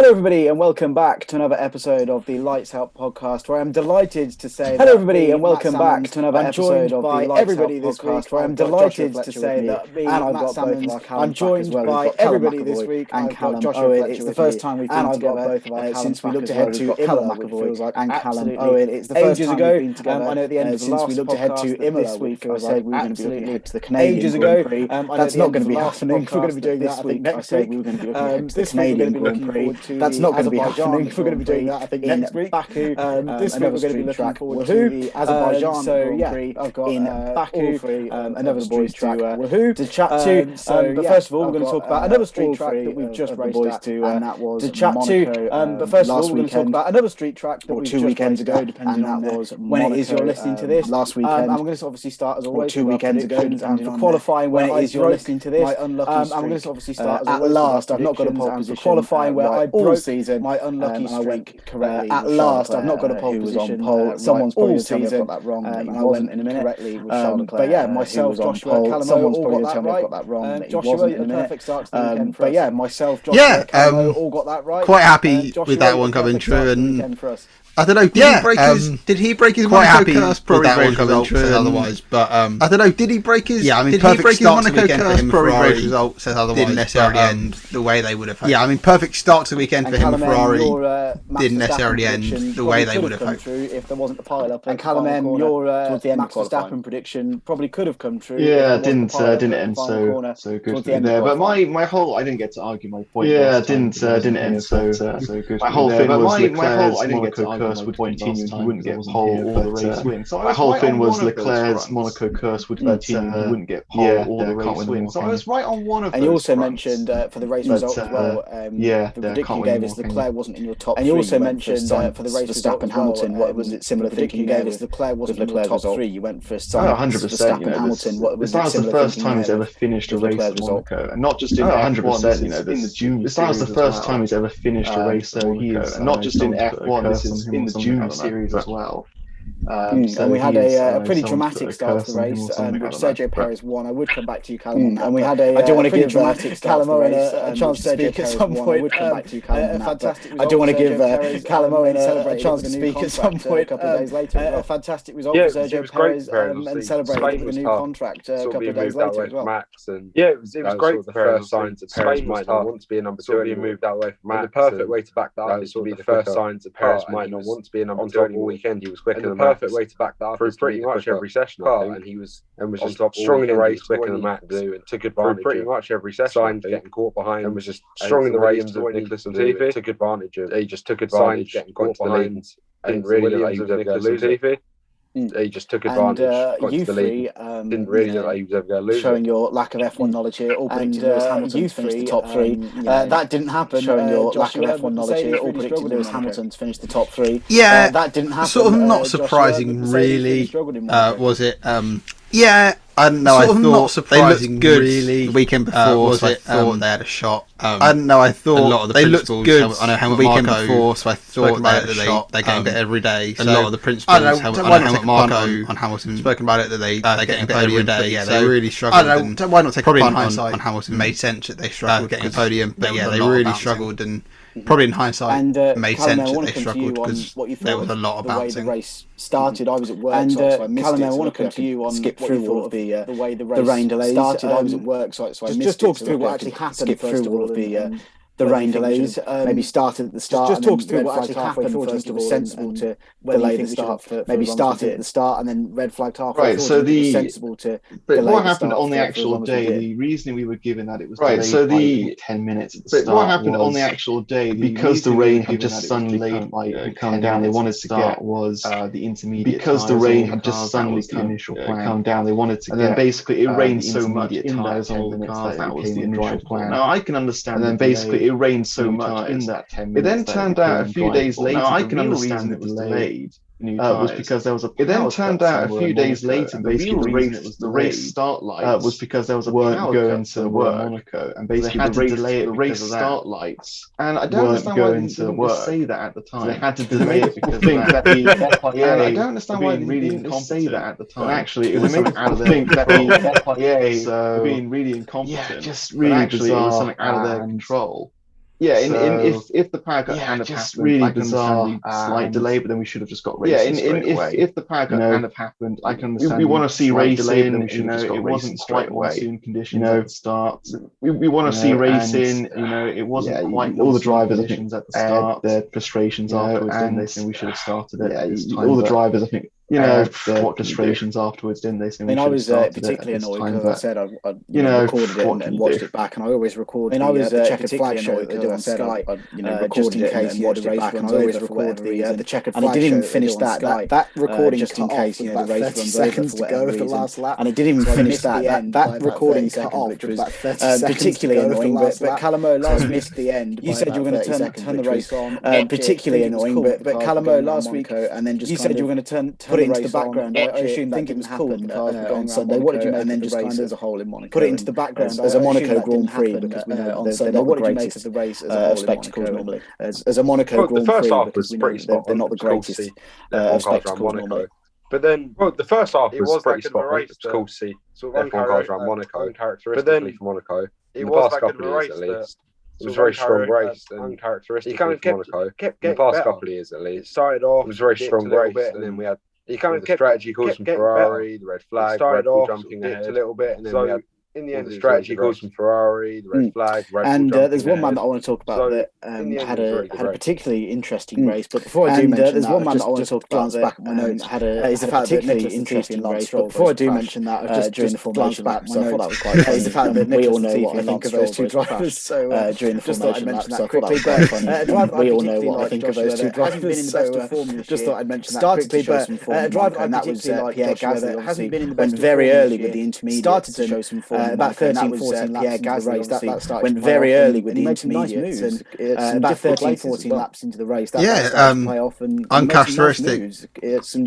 Hello, everybody, and welcome back to another episode of the Lights Out podcast, where I'm delighted to say Hello, everybody, and welcome back to another episode of the Lights Out podcast, where I'm delighted to say that me and I've got both of our Callum. I'm joined by everybody this week and Callum. Owen, it's the first time we've been together since we looked ahead to Callum McAvoy and Callum. Owen, it's the first time we've been together. I know at the end of since we looked ahead to Imola this week, I said we were going to be looking ahead to the Canadian Grand Prix. That's not going to be happening. We're going to be doing that, I think, next week. We were going to be looking ahead to the Canadian Grand Prix. That's not going to be happening. We're going to be doing that, I think, next week. Baku. This week we're going to be looking forward to the Azerbaijan Grand Prix. I've got in Baku, another street track to chat to. But first of all, we're going to talk about another street track that we've just raced at, and that was to chat to. But first of all, we're going to talk about another street track that we've 2 weekends ago, depending on when it is you're listening to this. Last weekend. I'm going to obviously start as always 2 weekends ago, and for qualifying when it is you're listening to this. I'm going to obviously start as always. At last, I've not got a pole position. Qualifying where I broke season my unlucky streak correctly. At last, I've not got a pole position. Someone's probably going to tell me I've got that wrong. And I went in a minute correctly with Charles Leclerc. But yeah, myself, Joshua, Callum, someone's probably going to tell me I've got that wrong. Joshua, a perfect start to the weekend for us. But yeah, myself, Joshua, Callum, all got that right. Quite happy with that one coming true, and I don't know. Did he break his Monaco curse? Probably that one coming true. Otherwise, but I don't know. Did he break his? Yeah, I mean, perfect start to the weekend for him. Ferrari's result says otherwise. Didn't necessarily end the way they would have hoped. Yeah, I mean, perfect start to the weekend for him. Ferrari didn't necessarily end the way they would have hoped. If there wasn't a pile up. And Callum, your Max Verstappen prediction probably could have come true. Yeah, didn't end so good there. But my whole, I didn't get to argue my point. Yeah, didn't end so good. My whole thing was Leclerc's Monaco curse would continue. He wouldn't get pole or the race win. So my whole thing was Leclerc's Monaco curse would continue. He wouldn't get pole or the race win. So I was right on one of those. And you also mentioned for the race result as well. The prediction you gave is Leclerc wasn't in your top 3. And you also mentioned for the race result Hamilton. What was it? Similar prediction you gave is Leclerc wasn't in your top 3. You went for Sainz, 100%. Hamilton. What was that? Was the first time he's ever finished a race at Monaco, and not just in F1. You know, in the junior. This was the first time he's ever finished a race. So he is not just in F1. This is in the junior series as well. And we had a pretty dramatic start to the race, which Sergio Perez won. I would come back to you, Callum. And we had I do want to give Callum Owen a chance to speak at some point. I would come back to you, Callum. I do want to give Callum Owen a chance to speak at some point. A couple of days later, a fantastic result for Sergio Perez, and celebrated with a new contract a couple of days later as well. Yeah, it was great. The first signs that Perez might not want to be a number 2 anymore. Moved that away from Max. The perfect way to back that up is to be the first signs that Perez might not want to be a number 2 all weekend. He was quicker than Max. Perfect way to back that up through pretty much every session, and he was just strong in the race, quicker than Max, and took advantage pretty much every session. Getting caught behind, and was just strong in the race. Nicholas Latifi took advantage of. He just took advantage, getting caught behind. Didn't really know he was ever going to lose. He just took advantage. You three didn't really know he was ever going to lose. Showing your lack of F1 knowledge here, all predicted Lewis Hamilton to finish the top 3. That didn't happen. Showing your lack of F1 knowledge here, all predicted Lewis Hamilton to finish the top 3. Yeah, that didn't happen. Sort of not surprising, really. Was it? Yeah. I don't know. I thought not surprising, they looked good really. The weekend before, so I thought they had a shot. I don't know. I thought a lot of the they looked good. I know Helmut the weekend before, so I thought they had a shot. They're getting better every day. So a lot of the principles. I don't know. Helmut Marko on Hamilton spoken about it that they're getting better every day. Yeah, they really struggled. I don't know. Why not take probably in hindsight on Hamilton made sense that they struggled getting a podium, but yeah, they really struggled and. Probably in hindsight, it made sense that they struggled because there was a lot of bouncing. The race started. I was at work, so I missed it. Callum, I want to come to you on skip through all of the way the rain delays started. I was at work, so I missed it. Just talk us through what actually happened. Skip through all of the rain delays. Maybe started at the start. Just talk us through what actually happened. First, it was sensible to delay the start. Maybe started at the start and then red flagged halfway. Right. So the sensible to. But what happened on the actual day? The reasoning we were given that it was right. So the 10 minutes at the start. But what happened on the actual day? Because the rain had just suddenly come down. They wanted to get was the intermediate. Because the rain had just suddenly come down. They wanted to. And then basically it rained so much in that 10 minutes that was the initial plan. Now I can understand. And then basically it rained so much in that 10 minutes. It then turned out a few days later. Now I can understand it was delayed. Was because there was a. It then turned out a few days later. Basically, the race start lights was because there was a power going to Monaco, and basically they had to delay it. The race start lights, and I don't understand why they didn't say that at the time. They had to delay it because of that. And I don't understand why they didn't say that at the time. Actually, it was something out of their. Being really incompetent. Yeah, just really bizarre. It was something out of their control. Yeah, if the power cut kind of just happened, really bizarre, slight delay, but then we should have just got racing straight away. If the power cut kind of happened, I can understand. We want to see racing. It wasn't quite monsoon conditions at the start. We want to see racing. It wasn't quite all the drivers. I think at the start, their frustrations afterwards, didn't they? So we should have started it. Yeah, all the drivers, I think. What frustrations afterwards, didn't they? So I was particularly annoyed because I said I recorded it and watched it back, and I always record the checkered flag show that they do on Sky. Just in case the race back, and I always record the checkered flag show. And it didn't even finish that recording just in case the race runs over for whatever reason. The last lap, and it didn't even finish that recording cut off, which was particularly annoying. But Callum last missed the end. You said you were going to turn the race on. Particularly annoying, but Callum last week, and then just you said you were going to put it into the background. I assume that didn't happen on Sunday. What did you make? And then just kind of as a whole in Monaco. Put it into the background as a Monaco Grand Prix because we know on Sunday. What did you make of the race as a whole spectacles normally? As a Monaco Grand Prix, because we know they're not the greatest spectacles normally. But then, the first half was pretty spot on. It was cool to see sort of F1 cars around Monaco, uncharacteristically for Monaco. In the past couple of years, at least. It was a very strong race, and uncharacteristically for Monaco. In the past couple of years, at least. Started off, it was a very strong race, and then we had the strategy calls from Ferrari, the red flag, Red Bull jumping ahead a little bit, and then we had in the end the strategy calls from Ferrari, the red flag, Red Bull and there's one man that I want to talk about that had a particularly interesting race. But before I do mention there's one man that I want to talk about that had a particularly interesting race. But before I do mention that, I've just during the formation lap, so I thought that was quite funny. The fact that we all know what I think of those two drivers. So during the formation lap, so I thought that was quite funny. We all know what I think of those two drivers. So just thought I'd mention that quickly. But a driver and that was Pierre Gasly. Hasn't been in the best. Went very early with the intermediate. Started to show some form. About 13-14 laps into the race. That went very early with the intermediates. And about 13-14 laps into the race. Uncharacteristic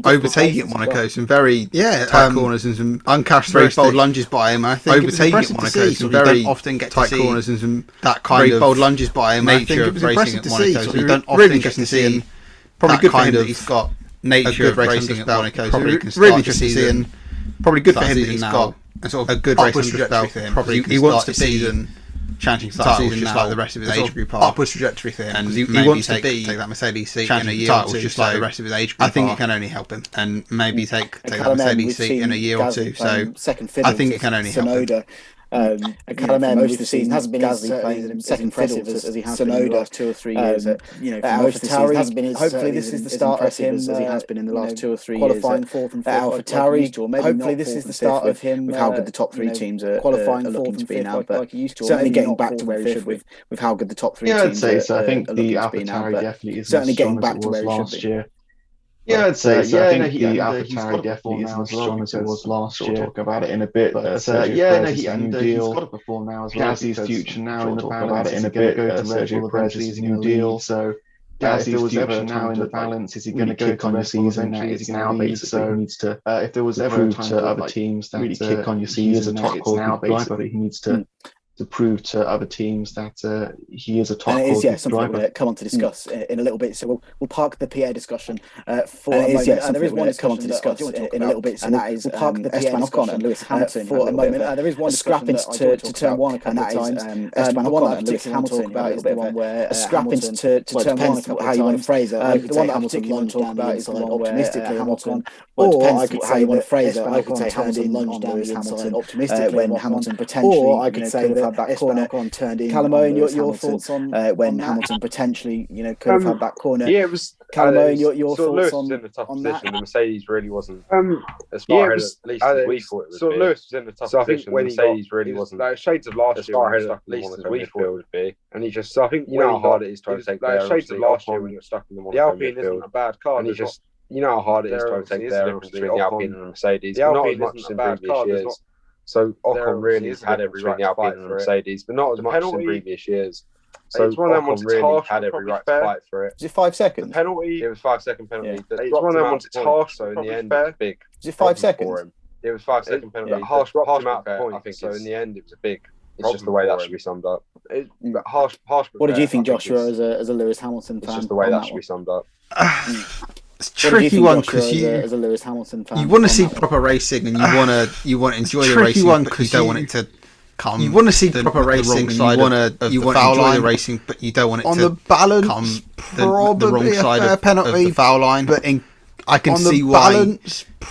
overtaking at Monaco. Some very tight corners and some uncharacteristic bold lunges by him. I think overtaking at Monaco. Some very often get tight corners and some that kind of bold lunges by him. Nature of racing at Monaco. You don't often get to see. Probably good for him that he's got nature of racing at Monaco. Probably really interesting to see, and probably good for him that he's got a sort of a good race under his belt for him. Probably he wants to be chanting for titles just like the rest of his age group are. Upwards trajectory for him, and he wants to take that Mercedes seat in a year or two, just like the rest of his age group. I think it can only help him, and maybe take that Mercedes seat in a year or two. So I think it can only help him. And Callum most of the season hasn't been Gasly playing second impressive as he has been in the last 2 or 3 years. AlphaTauri hasn't been. Hopefully, this is the start of him as he has been in the last 2 or 3 years. Qualifying fourth and fifth. AlphaTauri. Hopefully, this is the start of him with how good the top 3 teams are looking to be now. But certainly getting back to where he should be with how good the top 3 teams are. Yeah, I'd say so. I think the AlphaTauri definitely isn't certainly getting back to where he was last year. Yeah, I'd say so. I think the AlphaTauri definitely isn't as strong as it was last year. We'll talk about it in a bit. But he's got to perform now as well. Gasly's future now in the balance. Is he going to go to Sergio Perez's new deal? So Gasly's future now in the balance. Is he going to kick on your season? Is he now basically he needs to? If there was ever a time to other teams that really kick on your season, it's now basically he needs to prove to other teams that he is a top quality driver. Something we'll come on to discuss in a little bit. So we'll park the Pierre discussion for a moment. There is one to come on to discuss in a little bit, and that is we'll park the Pierre Ocon and Lewis Hamilton for a moment. There is one scrap into turn one a couple of times. The one that Lewis Hamilton about is the one where a scrap into turn one a couple of times. How you want to phrase it? The one that I particularly want to talk about is the one optimistically Hamilton. Or I could say how you want to phrase it. I could say Hamilton lunged down Lewis Hamilton optimistically when Hamilton potentially. Or I could say that that corner turned in. Callum, your thoughts on when Hamilton potentially, could have had that corner. Yeah, it was. Callum, your thoughts on in a tough position. The Mercedes really wasn't as far ahead at least as we thought it would be. Lewis was in a tough position. When the Mercedes really wasn't like shades of last year, as far ahead at least as we thought it would be. And he just, I think, how hard it is trying to take there. Shades of last year when you were stuck in the Alpine isn't a bad car. And he just, how hard it is trying to take there between the Alpine and the Mercedes. Not as much as in previous years. So Ocon really had every right to fight for Mercedes, but not as much as in previous years. So it's one of them ones really had every right to fight for it. Is it 5 seconds? The penalty. It was 5-second penalty. Yeah. It's one of them ones it's harsh. So in the end, it was big. Is it 5 seconds? It was 5-second penalty. Harsh amount of points. I think so. In the end, it was a big. It's just the way that should be summed up. Harsh. What did you think, Joshua, as a Lewis Hamilton fan? It's just the way that should be summed up. It's a tricky one because as a Lewis Hamilton fan, you want to see proper racing and you want to enjoy the racing, but you don't want it to come. You want to see proper racing. You want to enjoy the racing, but you don't want it to balance, come the wrong side of the foul line. But I can see why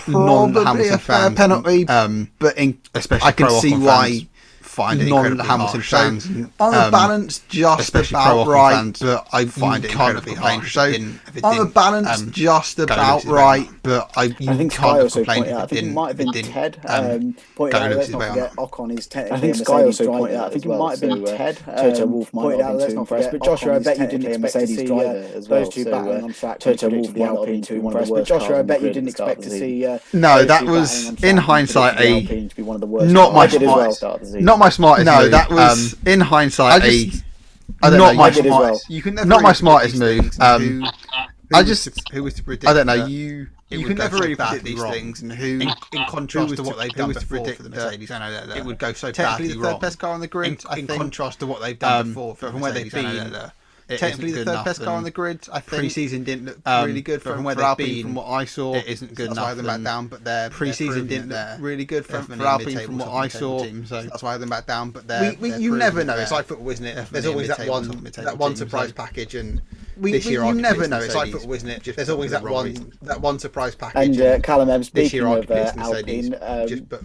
non-Hamilton fans, but especially I can see why non-Hamilton fans on the balance just about right, but I find it incredibly hard. So on the balance just about right, but I think Sky also pointed out. I think it might have been Ted pointed out. Let's not forget Ocon is technically. I think Sky also pointed out. I think it might have been Ted. Toto Wolff pointed out. Let's not forget. But Joshua, I bet you didn't expect to see those two battling on track. Toto Wolff the Alpine to one of the worst. But Joshua, I bet you didn't expect to see. No, that was in hindsight not my smartest move. That was in hindsight not my smartest move. Who was to predict? I don't know. You can never really predict these things, and who, in contrast to what they've done before for the Mercedes, I know that it would go so badly wrong. The third best car on the grid. In contrast to what they've done before from where they've been. Technically the third best car on the grid. I think pre-season didn't look really good from where they've been. From what I saw, it isn't good enough. That's why they're back down. But their pre-season didn't look really good for Alpine from what I saw. So that's why they're back down. But you never know. It's like football, isn't it? There's always that one surprise package, and you never know. It's like football, isn't it? There's always that one surprise package. And Callum, speaking of Alpine,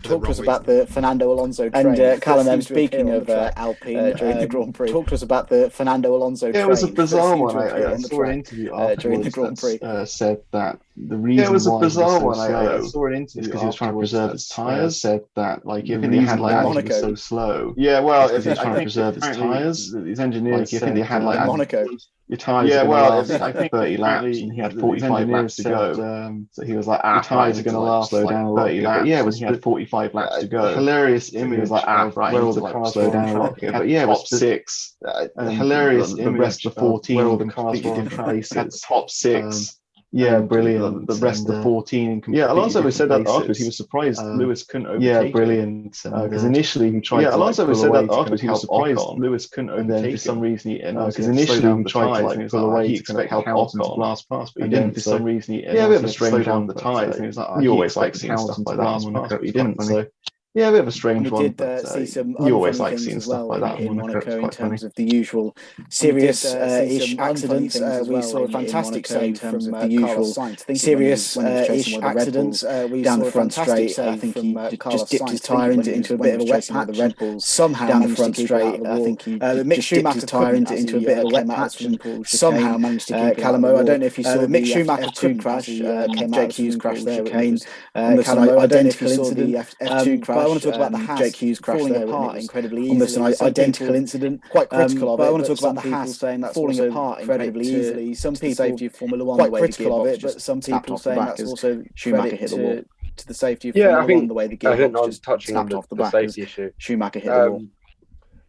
talk to us about the Fernando Alonso train. And Callum, speaking of Alpine during the Grand Prix, talk to us about the Fernando Alonso train. It was a bizarre one. I saw an interview during the Grand Prix said that the reason why I saw an interview because he was trying to preserve his tyres. Said that like if he had like Monaco so slow. Yeah, well, if he was trying to preserve his tyres, his engineers if he had like Monaco. Your tyres are going to last I think 30 laps and he had 45 laps to go. So he was like, your tyres are going to last like 30 laps. Yeah, he had 45 laps to go. Hilarious image. He was like, right, where all the cars slow down a lot. But yeah, it was top 6. Hilarious image. The rest of the 14 where all the cars were different places. Had the top 6. Yeah, brilliant. The rest of the 14. Alonso said that afterwards. He was surprised Lewis couldn't overtake. Yeah, brilliant. Because initially he tried. Yeah, Alonso said that afterwards. He was surprised Lewis couldn't overtake. And then for some reason, because initially he tried to pull away. He expected help Ocon last pass, but he didn't. For some reason, he a bit of a strange one. The tyres, and he was like, "You always like seeing stuff like that." But he didn't. So. Yeah, a bit of a strange one. We did see some you always like seeing stuff like that in Monaco in terms of the usual serious-ish accidents. We saw a fantastic save from the usual serious-ish accidents. Down the front straight, I think he just dipped his tyre into a bit of a wet patch. The Red Bulls somehow down the front straight, I think he just dipped his tyre into a bit of a wet patch and somehow managed to keep Callum. I don't know if you saw Mick Schumacher could crash. Jake Hughes crashed there, chicane. Callum, I don't know if you saw the F2 crash. But I want to talk about the Haas Jake Hughes crash falling apart incredibly easily. Almost an identical incident, quite critical of it. But I want to talk about the Haas saying that's falling apart incredibly easily. Some people safety of Formula One quite critical of it, but some people saying that's also Schumacher hit the wall to the safety of Formula One. The way the gearbox just touching on the safety issue. Schumacher hit the wall.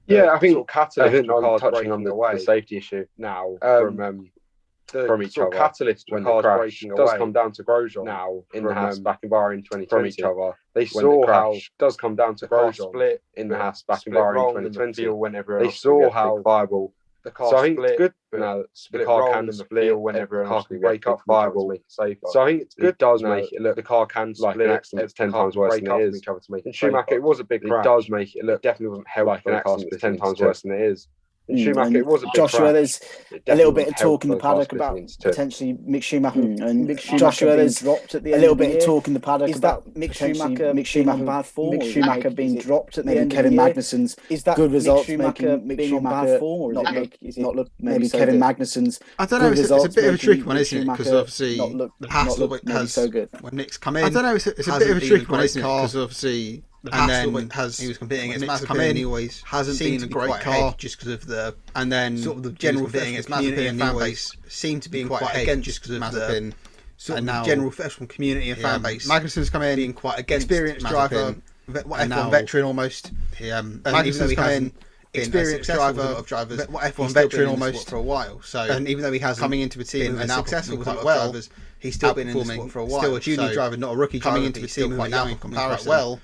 Yeah, I think I think I was touching on the safety issue now from each other. Catalyst when the crash does come down to Grosjean now in the Haas back in Bahrain 2020. From each other, they saw how does come down to Grosjean split in the Haas back in Bahrain 2020. Whenever they saw how viable the car so I think it's good now the car can split whenever the car can break up viable safer. So I think it's good. It does make it look the car can split an accident 10 times worse than it is. In Schumacher it was a big crash. It does make it look definitely wasn't held like an accident 10 times worse than it is. Schumacher, it was a big Joshua, crash. There's a little bit of talk in the paddock about potentially Mick Schumacher and Joshua. There's dropped at the end a little bit of talk in the paddock. Is that Mick Schumacher bad form? Mick Schumacher being dropped at the end? Kevin Magnussen's good results making Mick Schumacher bad form, or is it not look maybe Kevin Magnussen's? I don't know. It's a bit of a tricky one, isn't it? Because obviously the Haas has so good when Nick's come in. I don't know. It's a bit of a tricky one, isn't it? Because obviously. And then he was competing against Mazepin. He always hasn't been a great car just because of the and then sort of the general thing against Mazepin and fan base seemed to be quite against just because of Mazepin. Sort of the general professional community and fan base. Magnussen's come in being quite against experienced driver, F1 veteran almost. Magnussen's come in. Experienced driver of drivers, F1 veteran almost for a while. So, and even though he has coming into a team and now successful quite well, he's still been in the sport for a while. Still a junior driver, not a rookie. Coming into a team quite young, quite well.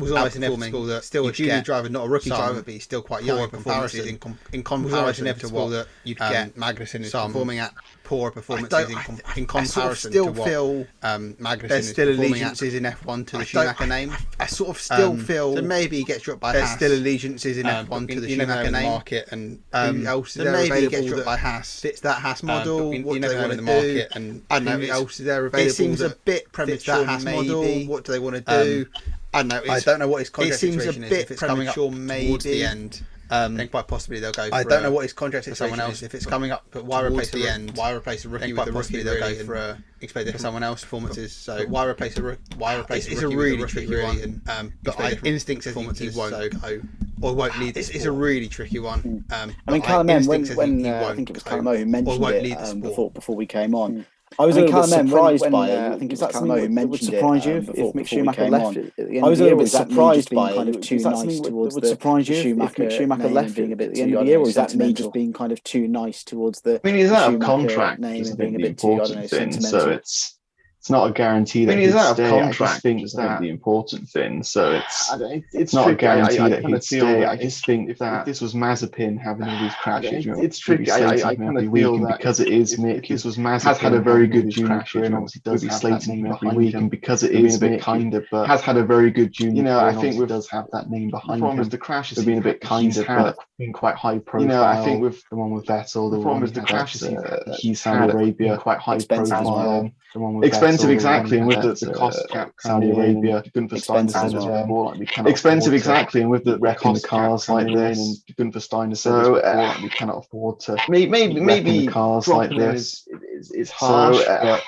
was almost inevitable that still a junior driver, not a rookie driver, but he's still quite young in comparison. In comparison inevitable that you'd get Magnussen is performing at poor performances in comparison to what Magnussen there's still allegiances in F1 to the Schumacher name. I sort of still feel so maybe he gets dropped by Haas. There's still allegiances in F1 to the Schumacher name market, and who else is there maybe gets dropped by Haas? Fits that Haas model. You never know in the market, and I don't know who else is there available. It seems a bit premature. That Haas model. What do they want to do? I don't know. I don't know what his contract situation is. If it's coming up towards the end. Then quite possibly they'll go for I don't know what his contract is for someone else. If it's coming up, but why replace the end? Why replace a rookie with a rookie? They'll go for expect for someone else performances. So why replace a rookie? Why replace a rookie? It's a really tricky one. But I instinct says he won't go or won't lead. It's a really tricky one. I mean, Callum, when I think it was Callum who mentioned it before we came on. I was a little bit surprised by it. I think it's Callum who mentioned it. Surprise you if Mick Schumacher left at the end of the year? I was a little bit surprised by it. Kind of too nice towards the Schumacher left being a bit at the end of the year, or is that me just being kind of too nice towards the? I mean, he's out of contract, is being a bit too, I don't know, sentimental. So it's not a guarantee that he's out of contract. I think is the important thing. So it's not a guarantee that he'd stay. I just think if this was Mazepin having all these crashes, it's tricky. I kind of feel that because it is Mick. This was Mazepin has had a very good junior career, and obviously does be slating him every week, and because it is a bit kinder, but has had a very good junior. You know, I think we does have that name behind him. The crashes have been a bit kinder, but been quite high profile. You know, I think with the one with Vettel, the problem is the crashes he's had Arabia, quite high profile. Expensive, exactly, and with the cost cap, Saudi Arabia, Gunther Steiner said as well. Expensive, exactly, and with the wrecking the cars like this, and Gunther Steiner said as well, we cannot afford to. Maybe cars like this is harsh, but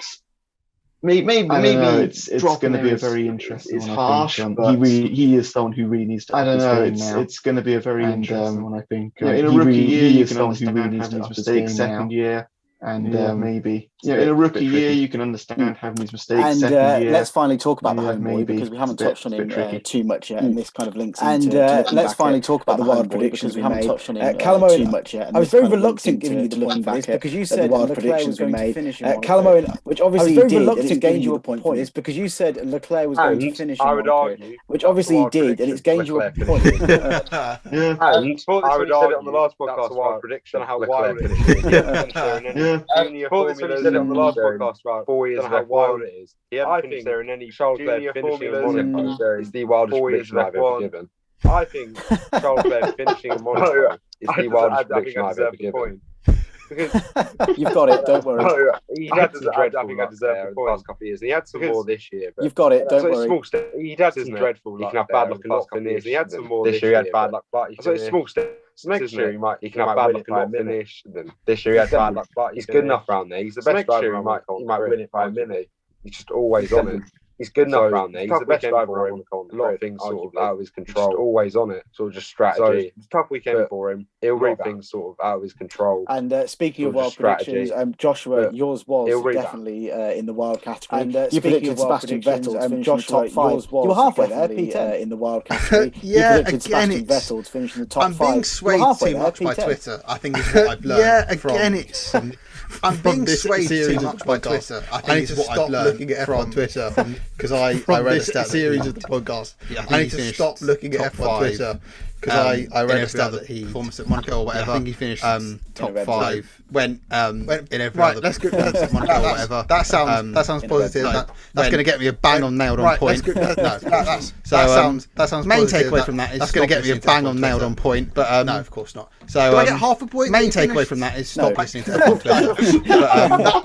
maybe it's going to be a very interesting. It's harsh, but he is someone who really needs to. I don't know. It's going to be a very interesting one. I think in a rookie year, you can understand having his mistakes. Second year. And maybe in a rookie year you can understand having these mistakes. And let's finally talk about the homeboy, because we haven't touched on him too much yet, and this kind of links into. And let's finally talk about the wild predictions, because we haven't touched on him too much yet. I was very reluctant giving you the point for this, because you said the wild predictions we made. Callum Owen, which obviously he did, and it's gained you a point for this, because you said Leclerc was going to finish. I would argue, which obviously he did, and it's gained you a point. And I would argue on the last podcast, a wild prediction how wild it is. Junior Formula said it on the last podcast about 4 years how wild it is. I think there in any Charles Leclerc finishing in Monaco is the wildest prediction I've ever given. I think Charles Leclerc finishing in Monaco is the wildest prediction I've ever given. You've got it, don't worry. He had some dreadful luck there in the last couple of years. He had some more this year. But you've got it, don't worry. He had some dreadful luck. He can have bad luck in the last couple of years. He had some more this year. He had bad luck, but it's small steps. Next year he can have bad luck by a finish. This year he had bad luck, but he's good enough around there. He's the best driver. He might win it by a minute. He's just always on it. He's good enough around there. He's the best driver on the A lot of things sort of out of his control. Just always on it. Sort of just strategy. So it's a tough weekend for him. He'll read things sort of out of his control. And speaking of wild predictions, Joshua, yours was definitely in the wild category. And you predicted Sebastian Vettel to finish in the top 5. You were halfway there, P10, in the wild category. Yeah, again, Sebastian Vettel to finish in the top 5. I'm being swayed too much by Twitter, I think is what I've learned. Yeah, again, it's... I'm being swayed too much by Twitter. I need to stop looking at F1 Twitter because I read a stat series of the podcast. I need to stop looking at F1 Twitter because I read a stat that he performance at Monaco or whatever. I think he finished top 5. Went in every other let's go at Monaco or whatever. That sounds positive. That's going to get me a bang on nailed on point. That sounds main takeaway from that is that's going to get me a bang on nailed on point. But no, of course not. So do I get half a point? Main takeaway from that is stop listening to F1 Twitter.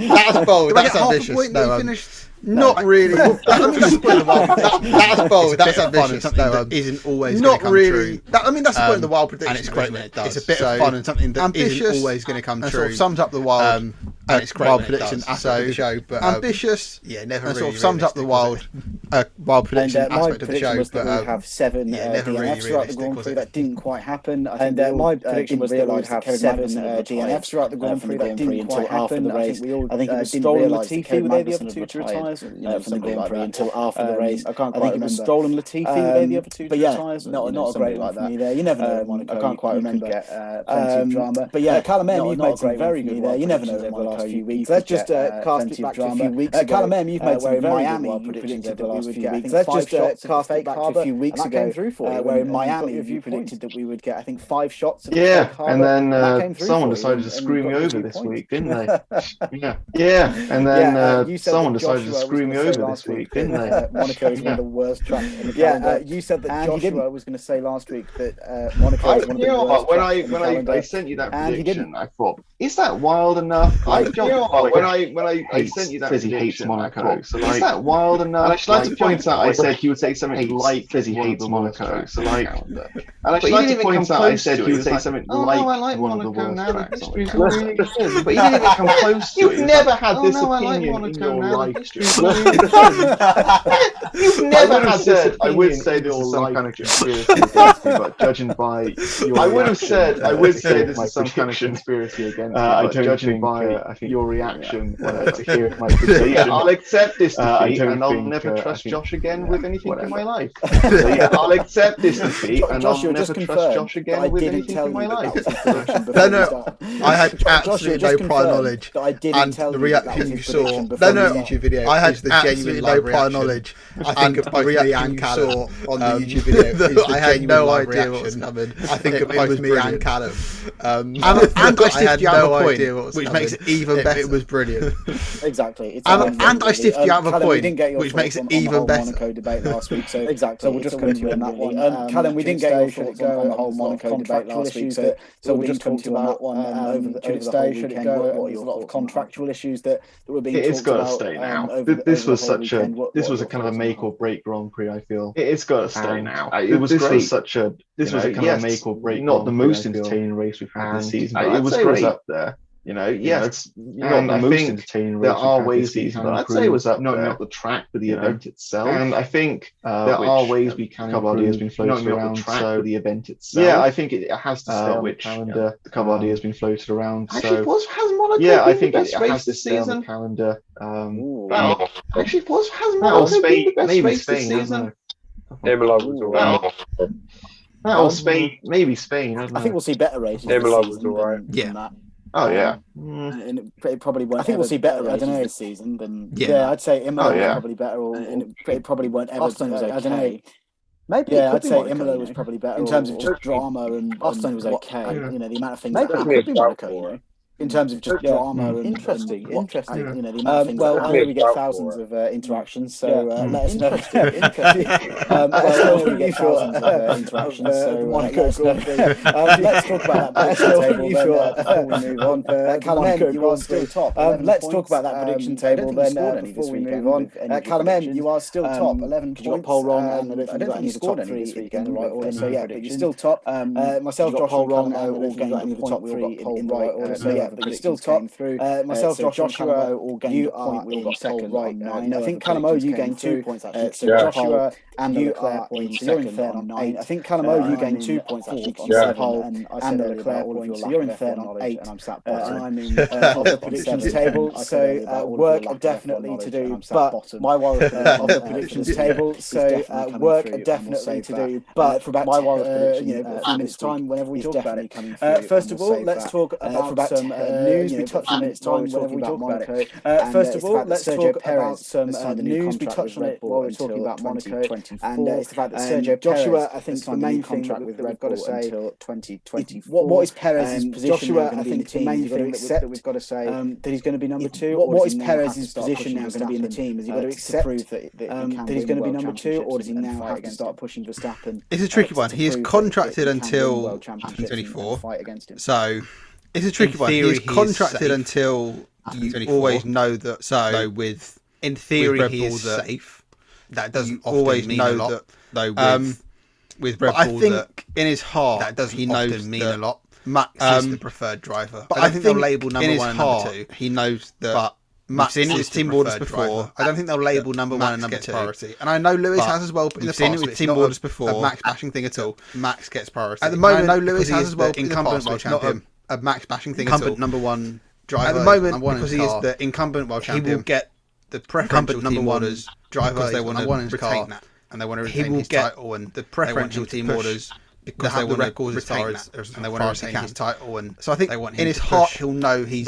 That's bold. That's ambitious. No, not really. I mean, that's the point of the wild prediction. That's bold. That's ambitious. Something that isn't always going to come true. I mean, that's the point of the wild prediction. And it's great when it does. It's a bit of fun and something that isn't always going to come true. Sort of sums up the wild. And it's great wild prediction aspect of the show, but ambitious. Yeah, never really. Sort of sums up the wild prediction aspect of the show. But we have 7 DNFs throughout the Grand Prix. That didn't quite happen. And my prediction was that we'd have 7 DNFs throughout the Grand Prix. That didn't quite happen. I think it was Stolen Latifi were they the other two to retire from the Grand Prix until after the race. I can't quite remember. Stolen Latifi were they the other two to retire? Not a great like that. You never know. I can't quite remember. Plenty of drama. But yeah, Callum, you've made some very good there. You never know. last few weeks. Let's just cast it back to a few weeks ago. Callum, you've made some very good predictions over the last few weeks. Let's just cast it back to a few weeks ago, where in Miami you predicted that we would get, I think, 5 shots at the fake harbour. And then someone decided to screw me over this week, didn't they? And then someone decided to screw me over this week, didn't they? Monaco is one of the worst tracks in the calendar. You said that Joshua was going to say last week that Monaco is one of the worst tracks in the calendar. When I sent you that prediction, I thought, is that wild enough? When I sent you that prediction, hates Monaco. So is that wild enough? And I should like to point out, I said he would say something like Fizzy hates Monaco. So like, and I should like to point out, I said he would say something like one of the worst tracks. But he didn't even come close to it. You've never had this opinion in your life. You've never had this opinion. I would say this is some kind of conspiracy against me, but judging by your I would say this is some kind of conspiracy against me, but judging by your reaction to hear my prediction, I'll accept this defeat and I'll never trust Josh again with anything in my life. I'll accept this defeat and I'll never trust Josh again with anything in my life. No, I had absolutely no prior knowledge, and the reaction you saw. No, YouTube video. I had absolutely no prior knowledge. I think of both me and Callum on the YouTube video. I had no idea what was coming. I think of both me and Callum. And I stiffed you out of a point, which makes it even better. It was brilliant. Exactly. And I stiffed you out of a point, which makes it even better. Monaco debate last week, so exactly. So we'll just come to you on that one. Callum, we didn't get your thoughts on the whole Monaco debate last week, so we'll just come to you on that one over the stay. Should it go? What are your lot of contractual issues that were being talked about? It's got to stay now. This was a kind of a make or break Grand Prix. I feel it's got to stay now. It was great. This was a kind of a make or break. Not the most entertaining race we've had this season. It was great up there. It's not the most entertaining race. There are ways we can improve. I'd say it was up there. Not the track, but the event itself. And I think there are ways we can improve. Has been floated around, the track, so the event itself. Yeah, I think it has to stay on the calendar. The Cup has been floated around. Actually, has Monaco been I think the best race this season? On the calendar. Actually, has Monaco been the best race this season? Imola was alright. Or Spain, maybe Spain. I think we'll see better races. Imola was alright. Yeah. Oh yeah, and it probably won't. I think we'll see better. I don't know this season than I'd say Imola was probably better, and it probably won't ever. Austin was okay. I don't know. Maybe I'd say Imola was probably better in terms of just drama, and Austin was okay. The amount of things that could be Monaco. In terms of just drama and interesting. The amount of things I know we get thousands of interactions, so let us know. We get thousands of interactions, so let's talk about that prediction table before we move on. Callum, you are still top. Let's talk about that prediction table then before we move on. Callum, you are still top, 11 points. You got poll wrong, and I don't think you scored any this week in the right order. So yeah, but you're still top. Myself, Josh, poll wrong, all gained the top 3 in the right order. So yeah. But you're still top through. Myself, Joshua, all gained a point. We got second, right? 9. I think Callum, you gained 2 points actually. So Joshua and Leclerc points. You're in third on 8. I think Callum, you gained 2 points actually on 7, and Leclerc points. So you're in third on 8, and I'm sat bottom. And I'm in the predictions table. So work definitely to do, but my worry of the predictions table. So work definitely to do, but for about a few minutes time, whenever we talk about it. First of all, let's talk about some news. We touched on it. It's time whenever we talk about it. First of all, let's talk about some news. We touched on it while we were talking about Monaco, and it's the fact that Sergio Joshua, I think the main thing that we've got to say until 2024. What is Perez's position? Joshua, I think the main thing that we've got to say that he's going to be number 2. What is Perez's position now going to be in the team? Has he got to accept that he's going to be number 2, or does he now have to start pushing Verstappen? It's a tricky one. He is contracted until 2024, so. It's a tricky one. He's contracted until you always know that. So in theory, he is safe. That doesn't always mean a lot. Though with Red Bull, I think in his heart, that doesn't mean a lot. Max is the preferred driver. But I think they'll label number 1 and number 2. He knows that. But Max in his team orders before. I don't think they'll label number 1 and number 2. Priority. And I know Lewis has as well. In the past, with team orders before, a Max bashing thing at all. Max gets priority. At the moment, I know Lewis has as well. Incumbent world champion. A Max bashing thing at all. Number 1 driver. At the moment, because he is the incumbent world champion, he will get the preferential number 1 driver because they want to retain that, and they want to retain his title, and the preferential team orders because they want to retain that and they want to retain his title. And so I think they want him in his heart he'll know he's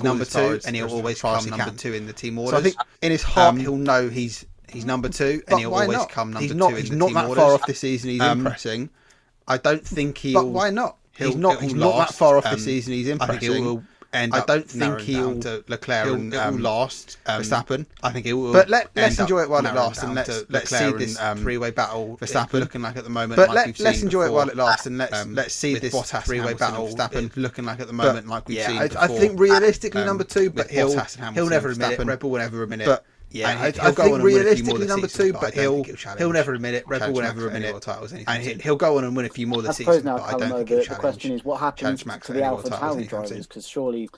number 2 and he'll always come number 2 in the team orders. So I think in his heart he'll know he's number 2 and he'll always come number 2 in the team orders. He's not that far off this season. He's impressing. I don't think he'll. But why not? He's not that far off this season. He's impressing. I think it will end up. I don't think he'll to Leclerc and last Verstappen. I think it will. But let's enjoy it while it lasts, and let's see this three-way battle Verstappen looking like at the moment. But let's enjoy it while it lasts, and let's see this three-way battle Verstappen looking like at the moment like we've seen before. I think realistically number 2, but he'll never admit it. Red Bull will never admit it. Yeah, I think realistically number 2, but he'll never admit it. Red Bull will never admit it, and he'll go on and win a few more this season. But I don't think the question is what happens to the AlphaTauri drivers, because surely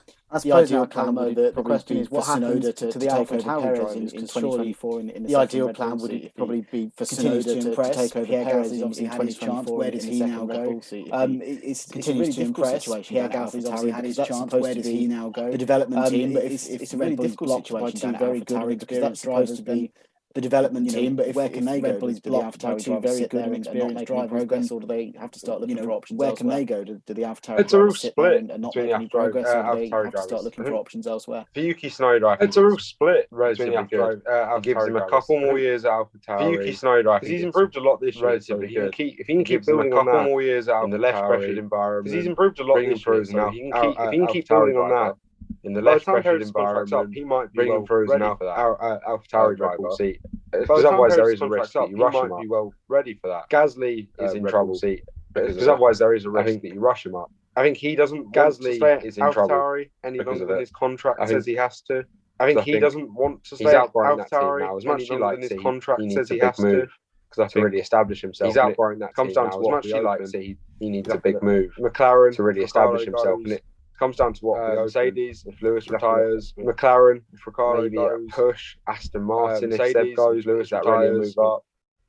the ideal plan the question is what happens to the AlphaTauri drivers in 2024 in the ideal plan would probably be for Tsunoda to take over Perez. Obviously had his chance. Where does he now go? It continues to impress. Pierre Gasly's obviously had his chance. Where does he now go? The development team, but it's a really difficult situation by 2 very good experienced drivers to be the development team, but where can they go? Red Bull is blocked by 2 very good and experienced drivers, or do they have to start looking for options elsewhere? Where can they go? Do the AlphaTauri drivers sit there and not make any progress, or do they have to start looking for options elsewhere? For Yuki Tsunoda, it's a real split. Relatively good. It gives him a couple more years at AlphaTauri. For Yuki Tsunoda, because he's improved a lot this year. Relatively good. If he can keep building on that, a couple more years out in the less pressured environment, because he's improved a lot this year. So if he can keep building on that in the less pressured environment, he might be well ready for that AlphaTauri driver seat. Because otherwise there is a risk that you rush him up. He might be well ready for that. Gasly is in trouble seat because otherwise there is a risk that you rush him up. I think he doesn't. Gasly is in trouble any longer than his contract says he has to. I think he doesn't want to stay at AlphaTauri now as much as he likes. His contract says he has to. Because to really establish himself. He's outgrowing that. Comes down to as much as he likes it. He needs a big move. McLaren to really establish himself. And it comes down to what Mercedes, if Lewis retires, McLaren, if Ricardo goes, push, Aston Martin, if Seb goes, Lewis retires, move up.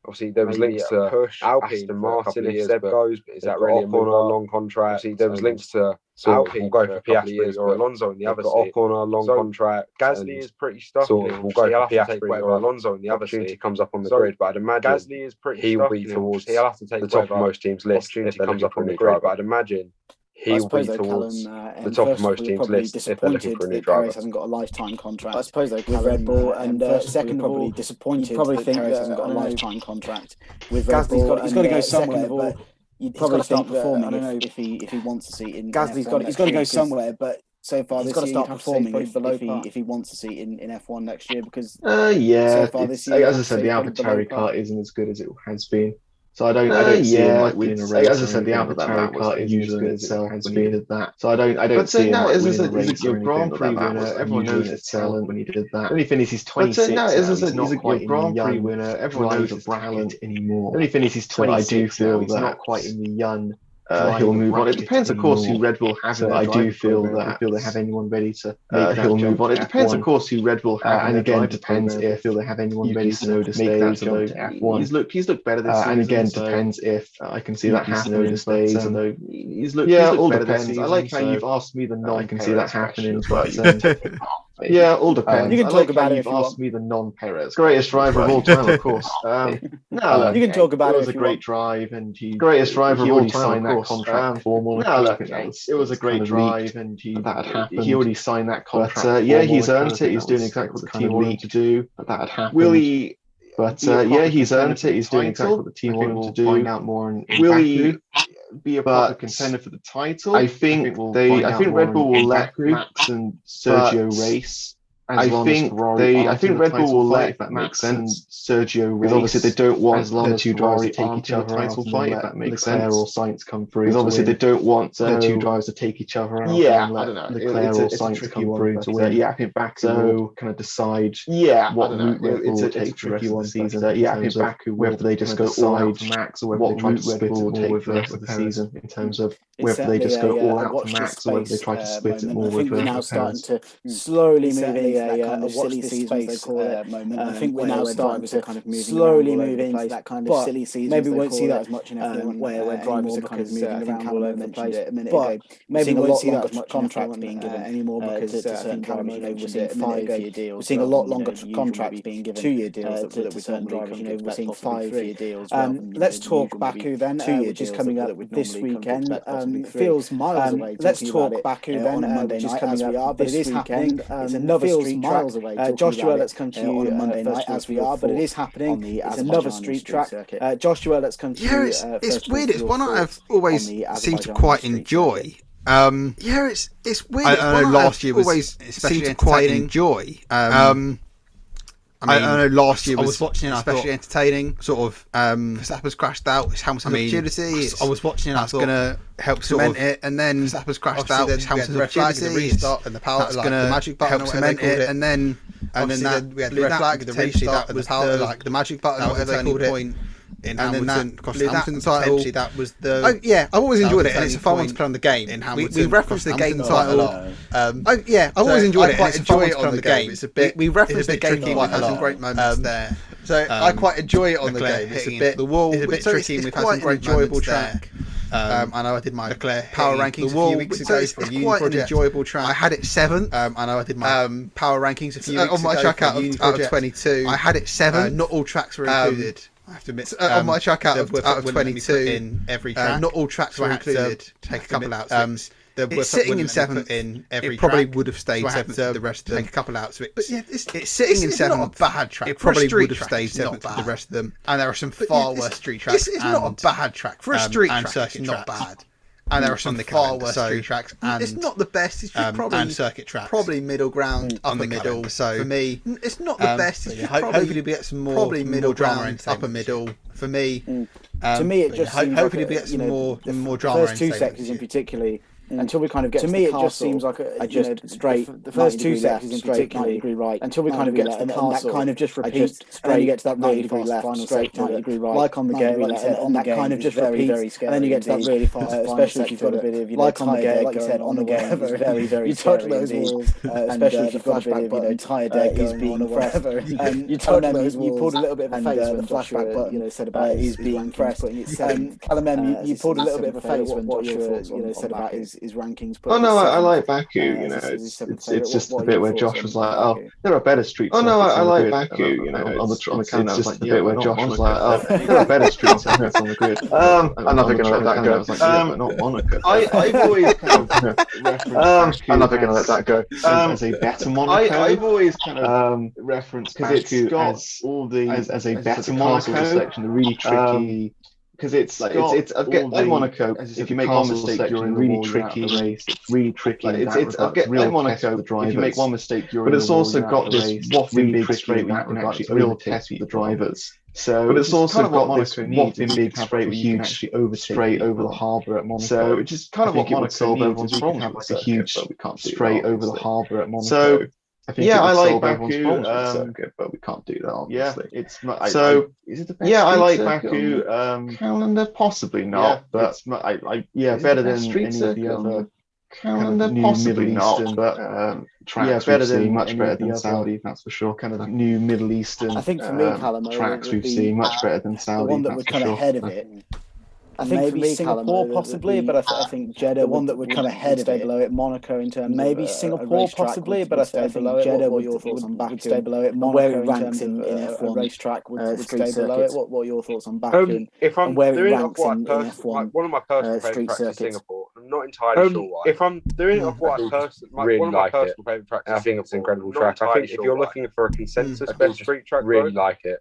Obviously, there was links to push Alpine, Aston Martin if Seb goes, but is that really a long contract? Obviously, there was links to Alpine will go for Piastri or Alonso in the other seat. Ocon on a long contract. Gasly is pretty stuck. Will go for Piastri or Alonso in the other seat. Comes up on the grid, but I'd imagine Gasly is pretty he will be towards. He'll have to take the top of most teams' list if it comes up on the grid, but I'd imagine he'll be towards the top of most teams' list if they're looking for a new driver. Perez hasn't got a lifetime contract. I suppose with Red Bull, and second of all, disappointed. You probably think Perez hasn't got a lifetime contract with Red Bull. He's got to go somewhere, but you'd probably start performing. I don't know if he wants a seat in. Gasly's got to go somewhere, but so far he's got to start performing if he wants a seat in F1 next year, because so far this year, as I said, the AlphaTauri car isn't as good as it has been. So I don't see him like winning a race. As I said, the AlphaTauri car is usually itself has been that. So I don't see him like winning a race. Your Grand Prix winner, everyone knows his talent when he did that. Only finishes 26. He's not quite in the Grand Prix winner. Everyone knows his talent anymore. Only finishes 26. I do feel that he's not quite in the young. He'll move on. It depends, of course, who Red Bull has. I do feel that they have anyone ready to he'll move on. It depends, of course, who Red Bull have. And again, depends if they have anyone ready to make that jump to F1. He's looked better this season. And again, depends if I can see that happening. He's looked all depends. I like how you've asked me the non. I can see that happening, but yeah, all depends. You can talk about it. You've asked me the non-Perez greatest driver of all time, of course. No, you can talk about it. It was a great drive, and he greatest driver of all time. That contract formally. It was a great drive, and that had happened. He already signed that contract. But yeah, he's earned it. He's doing exactly what the team wanted to do. That had happened. Will he? But yeah, he's earned it. He's doing exactly what the team wanted him to do. Find out more in Will he be a proper contender for the title? I think Red Bull will let Max and Sergio race. I think Red Bull will let Max and Sergio race. Because obviously they don't want the two drivers to take each other title fight. If that makes sense. Or Sainz come through. Because obviously they don't want the two drivers to take each other out. Yeah, I don't know. Leclerc or Sainz come through to win. Yeah, I think Baku will kind of decide. What route Red Bull will take for the rest of the season. Yeah, I think Baku whether they just go all out for Max or whether they try to split it all with the rest of the season in terms of whether they just go all out to max or whether they try to split it more with we're now starting to slowly move into that kind of silly season, they call it, moment. I think we're now starting to kind of slowly move into that kind of silly season. Maybe we won't see that as much in F1 where drivers are kind of moving around all over the place a minute ago. Maybe we won't see that as much contracts being given anymore because I think Callum, we're seeing 5-year deals. We're seeing a lot longer contracts being given. 2-year deals to certain drivers. We're seeing 5-year deals. Let's talk Baku then, which is coming up this weekend. Feels miles away. Let's talk Baku then, which is coming up this weekend. It's another street track. Joshua, let's come to you on a Monday night as we are, but it is happening. It's another street track. Joshua, let's come to you. It's weird. It's one I've always seemed to quite enjoy. It's weird. I know last year was seemed to quite enjoy. I know last year was watching it, especially entertaining. Sort of, Verstappen's crashed out. His Hamilton's opportunity. I was watching it. That's going to help cement it, and then Verstappen's crashed out. His Hamilton's opportunity. The restart and the power. That's going to magic button help cement it, and then we had the red flag, the restart, and the power, like the magic button, whatever they called it. In Hamilton, cost Hamilton the title. That was the. Oh yeah, I've always enjoyed it, and it's a fun one to play on the game. In Hamilton, we referenced the game title. Oh yeah, I've always enjoyed it. Quite enjoy it on the game. It's a bit. We referenced the game quite a lot. Some great moments there. So I quite enjoy it on the game. It's a bit the wall. It's a bit tricky. We've had some great enjoyable track. I know I did my power rankings a few weeks ago. It's quite an enjoyable track. I had it 7th. I know I did my power rankings a few weeks ago. On my track out of 22, I had it 7. Not all tracks were included. I have to admit, on my track out of 22, in every track, not all tracks were included. Take a couple out. It's sitting in 7th in every. It probably would have stayed 7th. The rest of them, take a couple out. But yeah, it's sitting in 7th. Not a bad track. It probably would have stayed 7th. The rest of them, and there are some far worse street tracks. It's not a bad track for a street track. Circuit not bad. And there are some far worse street tracks. And it's not the best. It's probably and circuit tracks. Probably middle ground, upper middle. So for me, it's not the best. Hopefully we get some more. Probably middle ground, upper middle. For me, to me it just seems hopefully we get some more drama. First 2 sections in particular. Until we kind of get to me, it just seems like straight. The first 2 sections in particular, 90-degree right. Until we kind of get to the castle, that kind of just repeats. And then you get to that really fast left, final straight 90-degree right. Like on the game, like you said, on that kind of just repeats. And then you get to that really fast, especially if you've got a bit of like on the game, like you said, on the game, very very. You touch those walls, especially if you've got a bit of entire day he's being forever. You touch those walls. You pulled a little bit of a face when the flashback button said about he's being pressed. Callum, you pulled a little bit of a face when Joshua said about his rankings. Oh no, I like Baku. It's just the bit where Josh was like, "Oh, there are better street." Oh no, I like Baku. On the it's just the bit where Josh was like, "Oh, there are better street circuits on the grid." I'm never gonna let that go. But not Monaco. I've always kind of referenced. I'm never gonna let that go. As a better Monaco. I've always kind of referenced Baku as all the as a better Monaco section, the really tricky. Because it's like like Monaco. If you make one mistake, you're in a really tricky race. It's really tricky. It's like Monaco. If you make one mistake, you're. But it's also got this whopping big straight where you can actually real test with the drivers. So, but it's also got this whopping big straight where you can actually overstraight over the harbour at Monaco. So which is kind of what Monaco needs. We can have like a huge straight over the harbour at Monaco. So. I think I like Baku, but we can't do that, obviously. Yeah, it's not. Is it the best? Yeah, I like Baku. Calendar, possibly not, but it's not. Better than any of the other. Calendar, possibly not, but tracks better than much better than Saudi, that's for sure. Kind of new Middle Eastern. I think for me, Callum, tracks we've seen much better than Saudi. The one that would come ahead of it. I think maybe Singapore possibly, but I think Jeddah, the one that would come ahead of it, below it. Monaco in terms maybe of Singapore possibly, but I think Jeddah what your thoughts on Baku? Stay below it. Monaco where it ranks in F1 a racetrack would stay below it. What are your thoughts on Baku? If I'm where it ranks in F1, one of my personal favourite tracks is Singapore. I'm not entirely sure why. If I'm doing it off what I personally one of my personal favourite tracks is Singapore. It's an incredible track. I think if you're looking for a consensus best street track, really like it.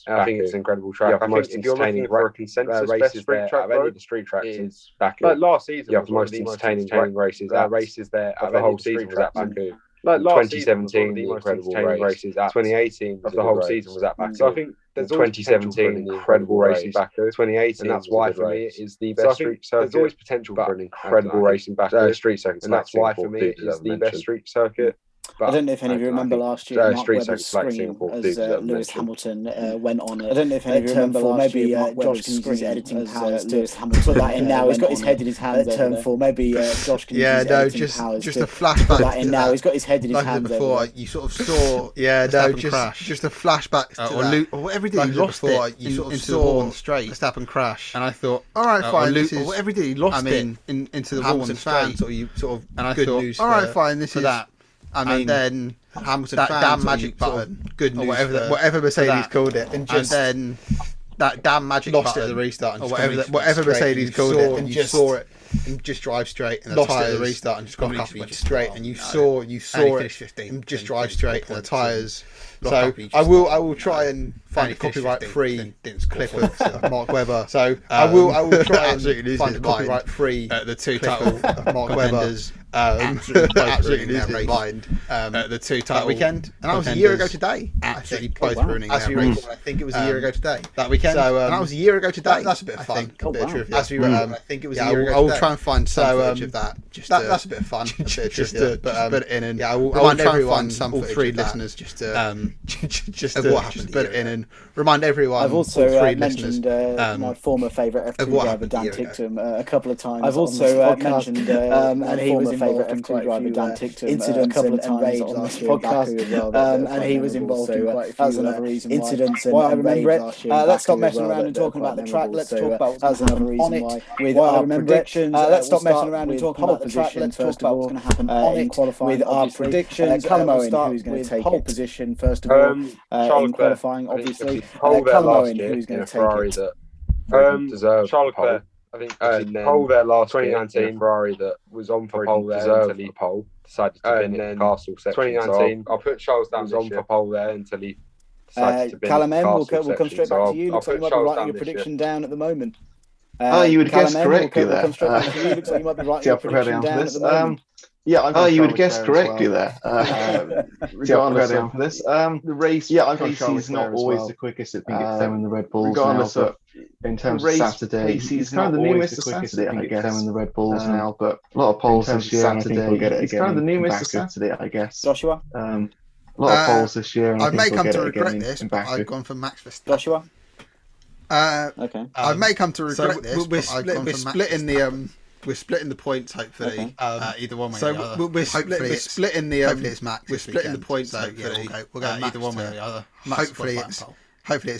I think it's an incredible track. I think if you're looking for a consensus best street track, the street track is Baku. Like last season, you have the most entertaining races. Races there of the whole season was at Baku. Like 2017, the incredible races at 2018 of the whole season was at Baku. So I think there's 2017 incredible race in Baku. 2018, and that's why for me it is the best street circuit. There's always potential for an incredible race in Baku street circuit, and that's why for me it is the best street circuit. I don't know if any of you remember last year, Mark Webber's screen as Lewis Hamilton went on it. I don't know if any of you remember last year, maybe Josh can use his editing powers to put that in now. He's got his head in his hands at turn 4. Maybe Josh can use his editing powers just to a flashback put that in now. He's got his head in his hands before. You sort of saw just a flashback to or whatever he did. He lost it. You sort of saw on the straight Verstappen crash, and I thought, all right, fine. Or whatever he did, he lost it into the Hamilton fans, or you sort of. And I thought, all right, fine. This is that. And then Hamilton that damn magic button, good news, whatever Mercedes called it, and then that damn magic lost button it at the restart, and whatever Mercedes called it, and just saw it, and just drive straight, and the lost tyres it at the restart, and just got up went straight, and you saw it, and just drive straight, and the tyres. So I will try and find a copyright-free clip of Mark Webber. So I will try and find a copyright-free the two title of Mark Webber's. Absolutely losing his mind. The two title weekend, and that was a year ago today. Absolutely both ruining their race. I think it was a year ago today. That weekend, so and that was a year ago today. That's a bit of fun. A bit of trivia. As we were, I think it was a year ago. I will try and find some footage of that. That's a bit of fun. Just to put it in, and I will try and find some all three listeners just to put it in and remind everyone. I've also mentioned my former favourite F2 driver Dan Ticktum a couple of times. I've also mentioned and he was favourite F2 driver Dan Ticktum incidents a couple of times on this podcast, and he was involved in quite a few another reason incidents and I remember it. Let's stop messing around and talking about the track. Let's talk about what's going to happen on it with our predictions. Let's stop messing around and talking about the track. Let's talk about what's going to happen on it with our predictions. Callum Owen, who's going to take pole position first of all in qualifying, obviously. Callum Owen, who's going to take it. Deserved pole. I think pole there last 2019 Ferrari that was on for pole there until he pole decided to bin in Castle section. 2019, I'll put Charles down was on for pole there until he decided to bin Callum M, we'll come straight back to you. Looks like you might be writing your prediction down at the moment. You would guess correctly there. Looks like you might be writing your prediction down at the moment. Yeah, you would guess correctly there. Regardless of this, the race, I think he's not always the quickest at them in the Red Bulls. Regardless of in terms of Saturday, he's kind of the newest of Saturday, I guess. Them in the Red Bulls now, but a lot of polls this year. Saturday, he's kind of the newest of Saturday, I guess. Joshua, a lot of polls this year. And I may come to regret this, but I've gone for Max Verstappen. Joshua. Okay. I may come to regret this. We're splitting the points, hopefully. Either one way or the other. We're splitting the. Hopefully it's Max. We're splitting the points, hopefully. We'll go either one way or the other. Hopefully it's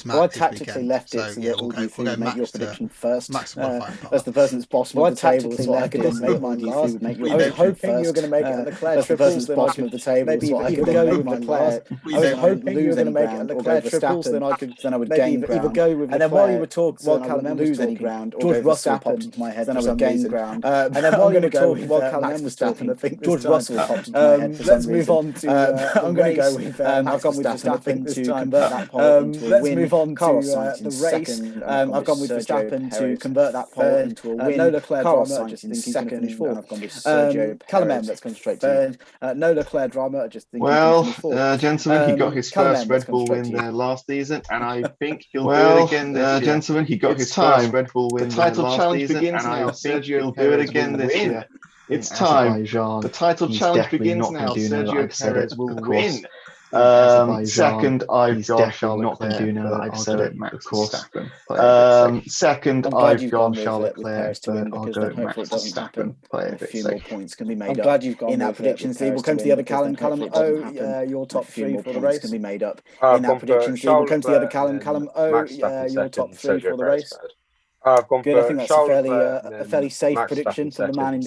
Max. Well, I tactically left it so that all you three make your prediction first. That's the person that's possible at the table. So I could just make mine last. I was hoping you were going to make it at Leclerc triples. Then bottom of the table. Maybe I could go with Leclerc. I was hoping you were going to make it at Leclerc triples. Then I would gain ground. Either go with and then while you were talking, while Callum lose any ground, George Russell popped into my head. Then I would gain ground. And then while you were talking, while Callum was talking, I think George Russell popped into my head. Let's move on to. I'm going to go with. I've gone with Verstappen to convert that pole into a win. Let's move on to the race. I've gone with Verstappen to convert that pole into a win. No Leclerc drama, I just think he's going to finish fourth. I've gone with Sergio Callum M, let's concentrate third. No Leclerc drama, I just think he's going to finish fourth. Gentlemen, he got his first Red Bull win there last season, and I think he'll do it again this year. Gentlemen, he got his first Red Bull win. The title challenge begins now. Sergio do it again this year. It's time. The title challenge begins now. Sergio Perez will win. Second, I've gone Charles Leclerc. I've said it, Max Verstappen. Second, I've gone Charles Leclerc, but I'll go Max Verstappen. A few more points can be made up. I'm glad you've gone in that predictions league. We'll come to the other Callum. Callum O, your top three for the race can be made up in that predictions league. We'll come to the other Callum. Callum O, your top three for the race. Good. I think that's a fairly safe prediction for the man in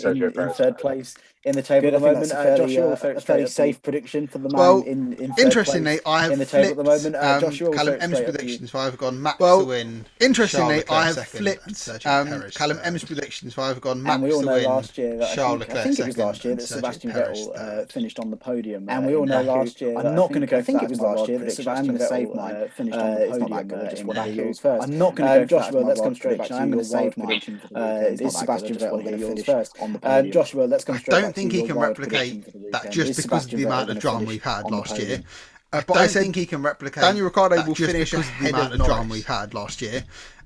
third place in the table at the moment. Joshua, a fairly safe prediction for the man in third interestingly, place I have in the table at the moment. Joshua, Callum M's predictions. So I've gone Max to win. Interestingly, I have flipped Callum M's predictions. So I've gone Max to win. And we all know last year that I think it was last year that Sebastian Vettel finished on the podium. And we all know last year. I'm not going to go. I think it was last year that Sebastian Vettel finished on the podium. Just what Baku first. I'm not going to go. Joshua, let's come straight. I'm going to save my prediction for the weekend. Is Sebastian Vettel going to finish first on the podium? Joshua, let's come straight. I don't think he can replicate that just because of the amount of drama we've had last year. But I think he can replicate. Daniel Ricciardo will finish ahead of the drama we've had last year.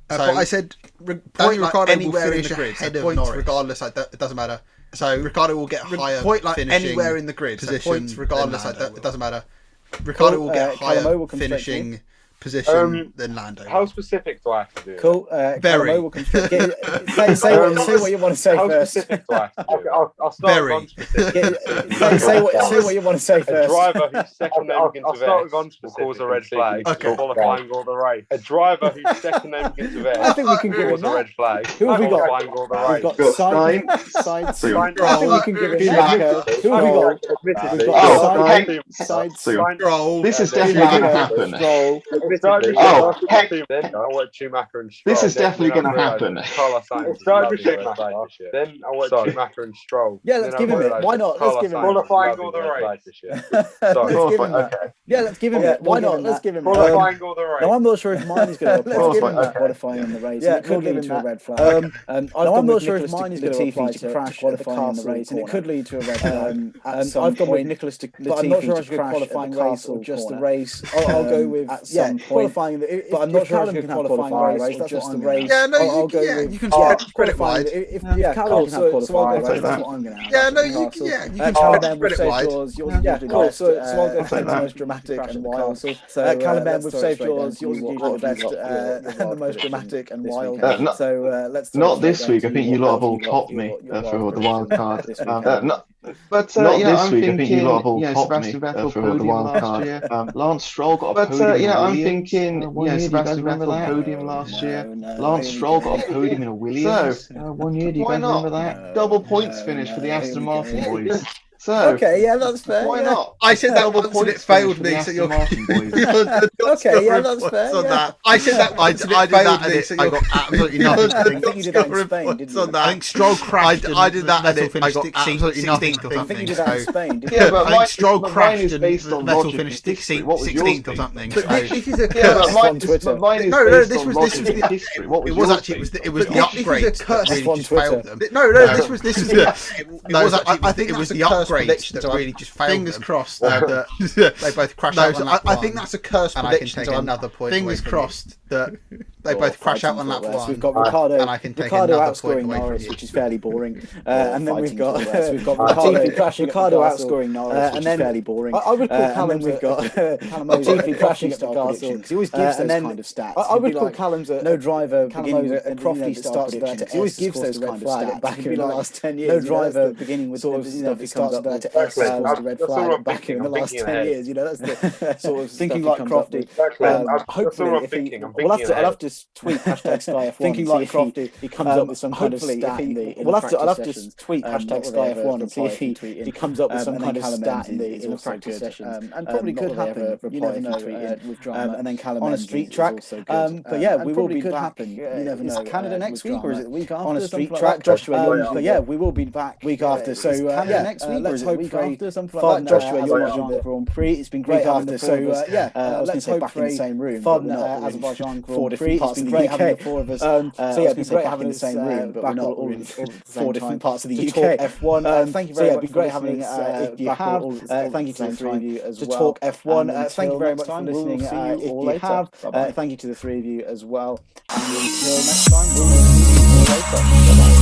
But I said Daniel Ricciardo will finish ahead of Norris, regardless. It doesn't matter. So Ricciardo will get a higher point, like anywhere in the grid position, points regardless. It doesn't matter. Ricciardo will get a higher finishing position than Lando. How specific do I have to do? Cool. Very. Say what you want to say How first. specific do I have to do? I'll start Very. with unspecific. Say what you want to say A first. driver whose second name begins with S will cause a red flag. Qualifying or the race. A driver whose second name begins with S I think we can give cause it a that. red flag. Who have we got? Qualifying or the race. We've got Sainz. I think we can give it Schumacher. Who have we got? We've got Sainz. This is definitely going to happen. Then I went Schumacher and Stroll. This is definitely going to happen. Then I went Schumacher and Stroll. Yeah, let's give him it. Why not? Let's give him it. Qualifying or the race. Yeah, let's give him it. Why not? Let's give him it. Qualifying or the race. No, I'm not sure if mine is going to apply to qualifying in the race. Yeah, it could lead to a red flag. I'm not sure if mine is going to apply to qualifying in the race, and it could lead to a red flag. I've gone with Nicholas Latifi, I'm not sure if qualifying race or just the race. I'll go with qualifying. But I'm not sure if you can have qualifying race or just the race. Yeah, no, I'll go with you can spread it wide. If Callum can have qualifying race, that's what I'm going to have. Yeah, no, you can Callum spread it wide. Yeah, cool. So I'll go for the most dramatic and wild. So Callum, we've saved yours. Yours is usually the best and the most dramatic and wild. So let's. Not this week. I think you lot have all topped me for the wild card. But not this week. I think you lot have all topped me for the wild card. Lance Stroll got a podium. I'm thinking, Sebastian Vettel podium last year. Lance Stroll got a podium in a Williams. So 1 year. Do you guys remember that? Double points finish for the Aston Martin boys. So, okay, yeah, that's fair. Why not? I said that once and it failed me. So you're okay, yeah, that's fair. Yeah. I said that once and it failed me. So I got absolutely nothing. I think you did that in Spain, didn't you? I think Stroll crashed. I did that and I got absolutely nothing. I think you did that in Spain, didn't you? Yeah, but I think Stroll crashed and Vettel finished 16th or something. This is a mine is this was history. What was it was actually it was the upgrade that really just failed them. No, this was it was actually I think it was the upgrade that really just failed. Fingers crossed that they both crashed out on lap one. I think that's a cursed prediction. And I can take another point. Fingers crossed that they both crash out on lap one. We've got Ricardo, and I can take another point outscoring away Norris, from you. which is fairly boring. And then we've got Ricardo outscoring Norris, which is fairly boring. I would call Callum. We've got Latifi crashing at the castle because he always gives those kind of stats. I would call Callum's no driver beginning with Crofty starts there. He always gives those kind of stats back in the last 10 years. No driver beginning with sort of stuff he starts there to S the red flag back in the last 10 years. You know, that's the sort of thinking like Crofty. Hopefully, I'll have to tweet hashtag Sky F1. Thinking like Crofty, he comes up with some kind of stat. I'll have to tweet hashtag Sky F1 and see if he comes up with some kind of stat in the practice sessions. And probably could happen. You never know. And then Callum on a street track. But yeah, we will be back. You never know. Is Canada next week or is it the week after? On a street track, Joshua. But yeah, we will be back week after. So yeah, next week or is it the week after? Something like that. Joshua, you're not the Grand Prix. It's been great after. So yeah, I was going to say back in the same room. Azerbaijan Grand Prix. It's been great having the four of us. So yeah, it's been great having the same room, but we're not all in four different parts of the UK. F1. Thank you very much. It'd be great having if you have. Thank you to the three of you as well. To talk F1. Thank you very much for listening. If you have, thank you to the three of you as well. And until next time, we'll see you later. Bye-bye.